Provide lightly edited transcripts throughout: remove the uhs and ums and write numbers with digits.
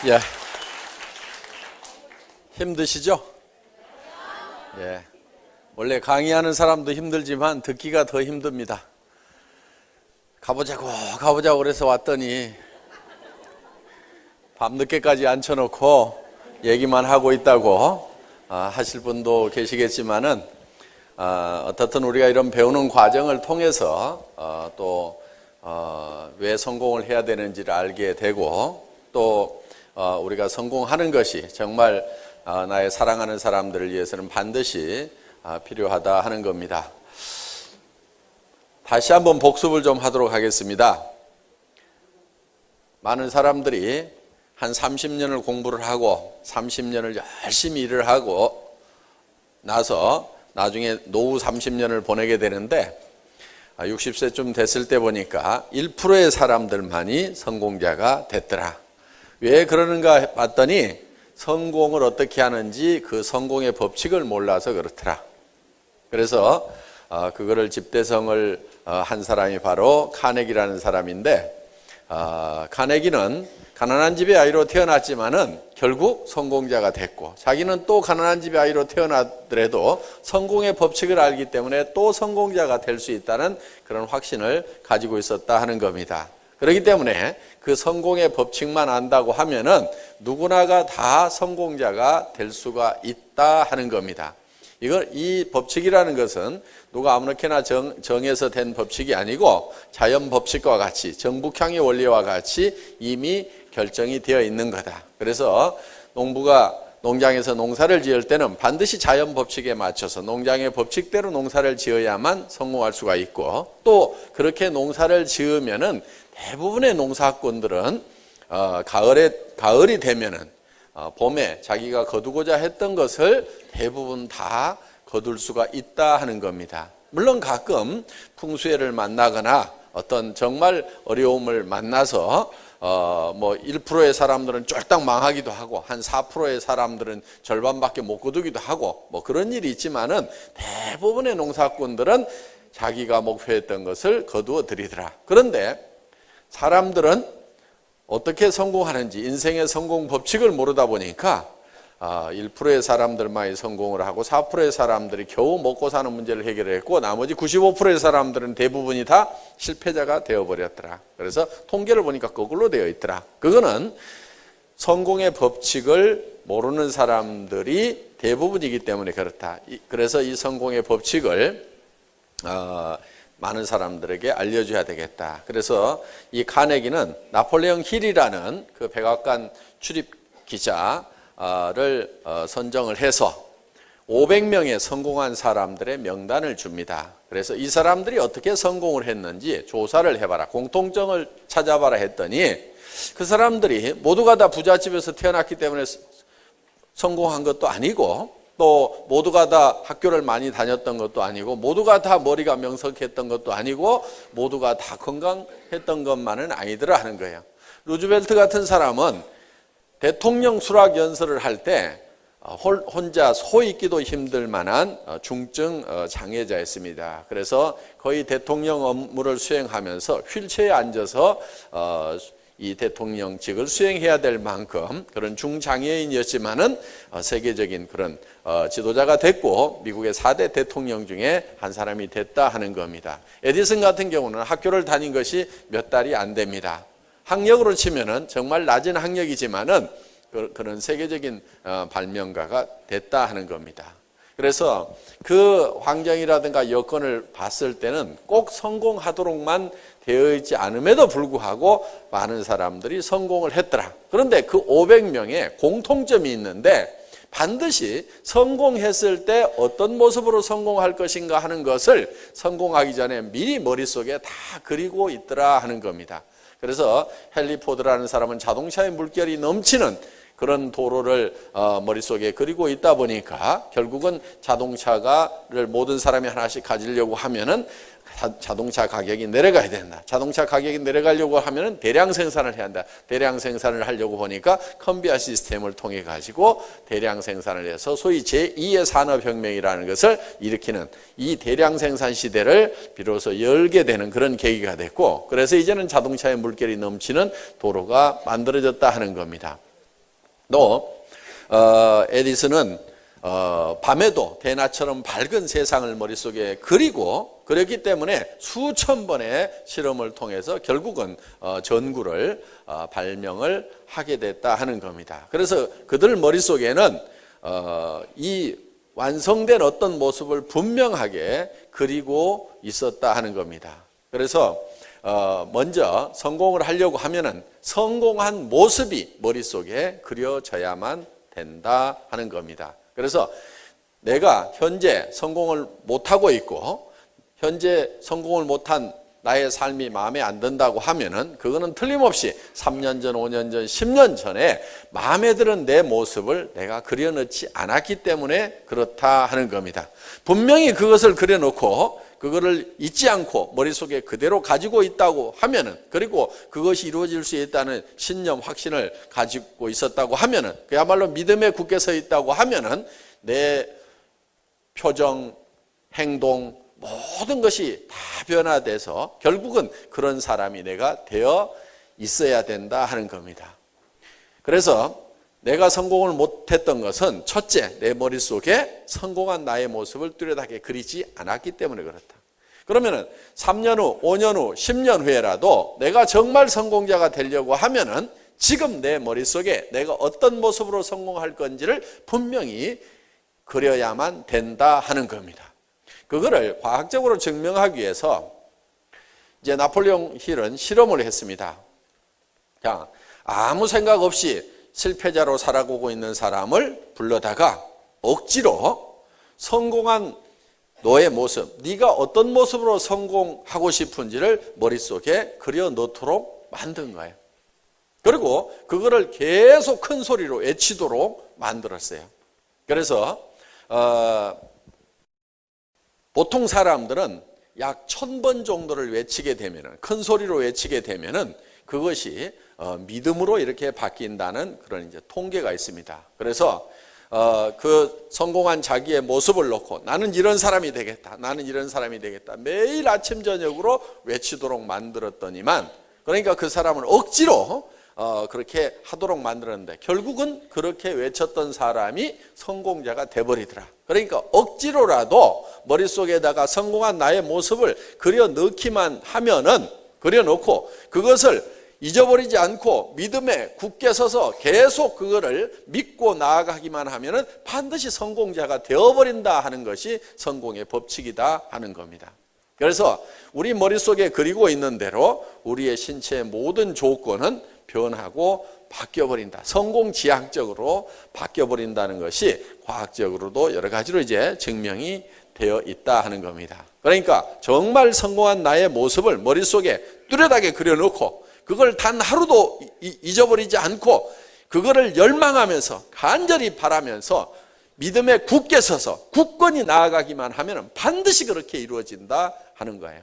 예. 힘드시죠? 예. 원래 강의하는 사람도 힘들지만 듣기가 더 힘듭니다. 가보자고 그래서 왔더니 밤늦게까지 앉혀놓고 얘기만 하고 있다고 하실 분도 계시겠지만은 어떻든 우리가 이런 배우는 과정을 통해서 또 왜 성공을 해야 되는지를 알게 되고 또 우리가 성공하는 것이 정말 나의 사랑하는 사람들을 위해서는 반드시 필요하다 하는 겁니다. 다시 한번 복습을 좀 하도록 하겠습니다. 많은 사람들이 한 30년을 공부를 하고 30년을 열심히 일을 하고 나서 나중에 노후 30년을 보내게 되는데 60세쯤 됐을 때 보니까 1%의 사람들만이 성공자가 됐더라. 왜 그러는가 봤더니 성공을 어떻게 하는지 그 성공의 법칙을 몰라서 그렇더라. 그래서 그거를 집대성을 한 사람이 바로 카네기라는 사람인데 카네기는 가난한 집의 아이로 태어났지만은 결국 성공자가 됐고 자기는 또 가난한 집의 아이로 태어나더라도 성공의 법칙을 알기 때문에 또 성공자가 될 수 있다는 그런 확신을 가지고 있었다 하는 겁니다. 그렇기 때문에 그 성공의 법칙만 안다고 하면은 누구나가 다 성공자가 될 수가 있다 하는 겁니다. 이 법칙이라는 것은 누가 아무렇게나 정해서 된 법칙이 아니고 자연 법칙과 같이 정북향의 원리와 같이 이미 결정이 되어 있는 거다. 그래서 농부가 농장에서 농사를 지을 때는 반드시 자연 법칙에 맞춰서 농장의 법칙대로 농사를 지어야만 성공할 수가 있고 또 그렇게 농사를 지으면은 대부분의 농사꾼들은 가을이 되면은 봄에 자기가 거두고자 했던 것을 대부분 다 거둘 수가 있다 하는 겁니다. 물론 가끔 풍수해를 만나거나 어떤 정말 어려움을 만나서 1%의 사람들은 쫄딱 망하기도 하고 한 4%의 사람들은 절반밖에 못 거두기도 하고 그런 일이 있지만은 대부분의 농사꾼들은 자기가 목표했던 것을 거두어 드리더라. 그런데 사람들은 어떻게 성공하는지 인생의 성공 법칙을 모르다 보니까 1%의 사람들만이 성공을 하고 4%의 사람들이 겨우 먹고 사는 문제를 해결했고 나머지 95%의 사람들은 대부분이 다 실패자가 되어버렸더라. 그래서 통계를 보니까 거꾸로 되어 있더라. 그거는 성공의 법칙을 모르는 사람들이 대부분이기 때문에 그렇다. 그래서 이 성공의 법칙을 많은 사람들에게 알려줘야 되겠다. 그래서 이 카네기는 나폴레옹 힐이라는 그 백악관 출입 기자를 선정을 해서 500명의 성공한 사람들의 명단을 줍니다. 그래서 이 사람들이 어떻게 성공을 했는지 조사를 해봐라. 공통점을 찾아봐라 했더니 그 사람들이 모두가 다 부잣집에서 태어났기 때문에 성공한 것도 아니고 또 모두가 다 학교를 많이 다녔던 것도 아니고 모두가 다 머리가 명석했던 것도 아니고 모두가 다 건강했던 것만은 아니더라 하는 거예요. 루즈벨트 같은 사람은 대통령 수락 연설을 할 때 혼자 서 있기도 힘들 만한 중증 장애자였습니다. 그래서 거의 대통령 업무를 수행하면서 휠체어에 앉아서 이 대통령직을 수행해야 될 만큼 그런 중장애인이었지만은 세계적인 그런 지도자가 됐고 미국의 4대 대통령 중에 한 사람이 됐다 하는 겁니다. 에디슨 같은 경우는 학교를 다닌 것이 몇 달이 안 됩니다. 학력으로 치면은 정말 낮은 학력이지만은 그런 세계적인 발명가가 됐다 하는 겁니다. 그래서 그 환경이라든가 여건을 봤을 때는 꼭 성공하도록만 되어 있지 않음에도 불구하고 많은 사람들이 성공을 했더라. 그런데 그 500명의 공통점이 있는데 반드시 성공했을 때 어떤 모습으로 성공할 것인가 하는 것을 성공하기 전에 미리 머릿속에 다 그리고 있더라 하는 겁니다. 그래서 헨리 포드라는 사람은 자동차의 물결이 넘치는 그런 도로를 머릿속에 그리고 있다 보니까 결국은 자동차를 모든 사람이 하나씩 가지려고 하면은 자동차 가격이 내려가야 된다. 자동차 가격이 내려가려고 하면은 대량 생산을 해야 한다. 대량 생산을 하려고 보니까 컨베이어 시스템을 통해 가지고 대량 생산을 해서 소위 제2의 산업혁명이라는 것을 일으키는 이 대량 생산 시대를 비로소 열게 되는 그런 계기가 됐고, 그래서 이제는 자동차의 물결이 넘치는 도로가 만들어졌다 하는 겁니다. 또 에디슨은 밤에도 대낮처럼 밝은 세상을 머릿속에 그렸기 때문에 수천 번의 실험을 통해서 결국은 전구를 발명을 하게 됐다 하는 겁니다. 그래서 그들 머릿속에는 이 완성된 어떤 모습을 분명하게 그리고 있었다 하는 겁니다. 그래서 먼저 성공을 하려고 하면은 성공한 모습이 머릿속에 그려져야만 된다 하는 겁니다. 그래서 내가 현재 성공을 못하고 있고 현재 성공을 못한 나의 삶이 마음에 안 든다고 하면은 그거는 틀림없이 3년 전, 5년 전, 10년 전에 마음에 드는 내 모습을 내가 그려놓지 않았기 때문에 그렇다 하는 겁니다. 분명히 그것을 그려놓고 그거를 잊지 않고 머릿속에 그대로 가지고 있다고 하면은, 그리고 그것이 이루어질 수 있다는 신념, 확신을 가지고 있었다고 하면은, 그야말로 믿음에 굳게 서 있다고 하면은 내 표정, 행동, 모든 것이 다 변화돼서 결국은 그런 사람이 내가 되어 있어야 된다 하는 겁니다. 그래서 내가 성공을 못했던 것은 첫째, 내 머릿속에 성공한 나의 모습을 뚜렷하게 그리지 않았기 때문에 그렇다. 그러면은 3년 후, 5년 후, 10년 후에라도 내가 정말 성공자가 되려고 하면은 지금 내 머릿속에 내가 어떤 모습으로 성공할 건지를 분명히 그려야만 된다 하는 겁니다. 그거를 과학적으로 증명하기 위해서 이제 나폴레옹 힐은 실험을 했습니다. 자, 아무 생각 없이 실패자로 살아가고 있는 사람을 불러다가 억지로 성공한 너의 모습, 네가 어떤 모습으로 성공하고 싶은지를 머릿속에 그려 넣도록 만든 거예요. 그리고 그거를 계속 큰 소리로 외치도록 만들었어요. 그래서 보통 사람들은 약 1000번 정도를 외치게 되면은, 큰 소리로 외치게 되면은 그것이 믿음으로 이렇게 바뀐다는 그런 이제 통계가 있습니다. 그래서 그 성공한 자기의 모습을 놓고 나는 이런 사람이 되겠다, 나는 이런 사람이 되겠다 매일 아침 저녁으로 외치도록 만들었더니만, 그러니까 그 사람을 억지로 그렇게 하도록 만들었는데 결국은 그렇게 외쳤던 사람이 성공자가 돼버리더라. 그러니까 억지로라도 머릿속에다가 성공한 나의 모습을 그려 넣기만 하면은, 그려 놓고 그것을 잊어버리지 않고 믿음에 굳게 서서 계속 그거를 믿고 나아가기만 하면은 반드시 성공자가 되어버린다 하는 것이 성공의 법칙이다 하는 겁니다. 그래서 우리 머릿속에 그리고 있는 대로 우리의 신체의 모든 조건은 변하고 바뀌어버린다. 성공지향적으로 바뀌어버린다는 것이 과학적으로도 여러 가지로 이제 증명이 되어 있다 하는 겁니다. 그러니까 정말 성공한 나의 모습을 머릿속에 뚜렷하게 그려놓고 그걸 단 하루도 잊어버리지 않고 그거를 열망하면서 간절히 바라면서 믿음에 굳게 서서 굳건히 나아가기만 하면 반드시 그렇게 이루어진다 하는 거예요.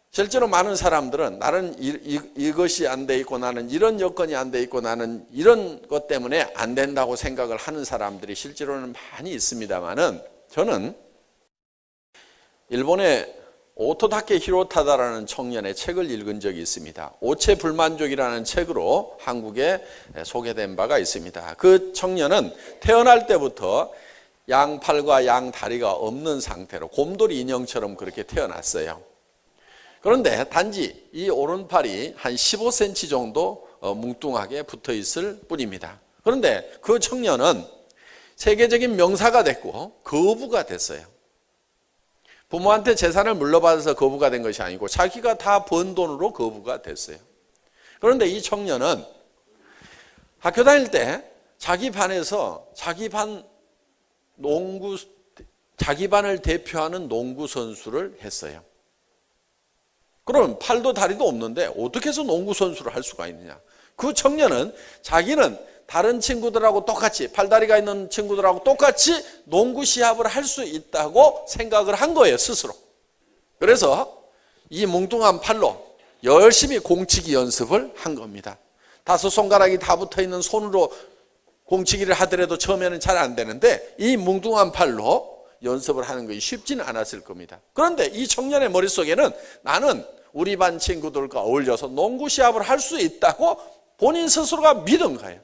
실제로 많은 사람들은 나는 이것이 안 돼 있고 나는 이런 여건이 안 돼 있고 나는 이런 것 때문에 안 된다고 생각을 하는 사람들이 실제로는 많이 있습니다만은, 저는 일본의 오토다케 히로타다라는 청년의 책을 읽은 적이 있습니다. 오체불만족이라는 책으로 한국에 소개된 바가 있습니다. 그 청년은 태어날 때부터 양팔과 양다리가 없는 상태로 곰돌이 인형처럼 그렇게 태어났어요. 그런데 단지 이 오른팔이 한 15cm 정도 뭉뚱하게 붙어 있을 뿐입니다. 그런데 그 청년은 세계적인 명사가 됐고 거부가 됐어요. 부모한테 재산을 물려받아서 거부가 된 것이 아니고 자기가 다 번 돈으로 거부가 됐어요. 그런데 이 청년은 학교 다닐 때 자기 반에서 자기 반을 대표하는 농구 선수를 했어요. 그럼 팔도 다리도 없는데 어떻게 해서 농구 선수를 할 수가 있느냐? 그 청년은 자기는 다른 친구들하고 똑같이, 팔다리가 있는 친구들하고 똑같이 농구 시합을 할 수 있다고 생각을 한 거예요, 스스로. 그래서 이 뭉뚱한 팔로 열심히 공치기 연습을 한 겁니다. 5손가락이 다 붙어 있는 손으로 공치기를 하더라도 처음에는 잘 안 되는데 이 뭉뚱한 팔로 연습을 하는 것이 쉽지는 않았을 겁니다. 그런데 이 청년의 머릿속에는 나는 우리 반 친구들과 어울려서 농구 시합을 할 수 있다고 본인 스스로가 믿은 거예요.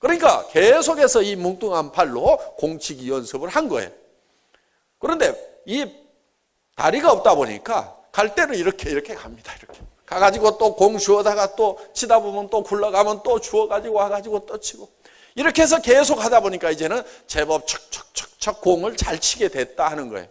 그러니까 계속해서 이 뭉뚱한 팔로 공치기 연습을 한 거예요. 그런데 이 다리가 없다 보니까 갈 때는 이렇게 갑니다. 이렇게 가가지고 또 공 주워다가 또 치다 보면 또 굴러가면 또 주워가지고 와가지고 또 치고, 이렇게 해서 계속 하다 보니까 이제는 제법 척척척척 공을 잘 치게 됐다 하는 거예요.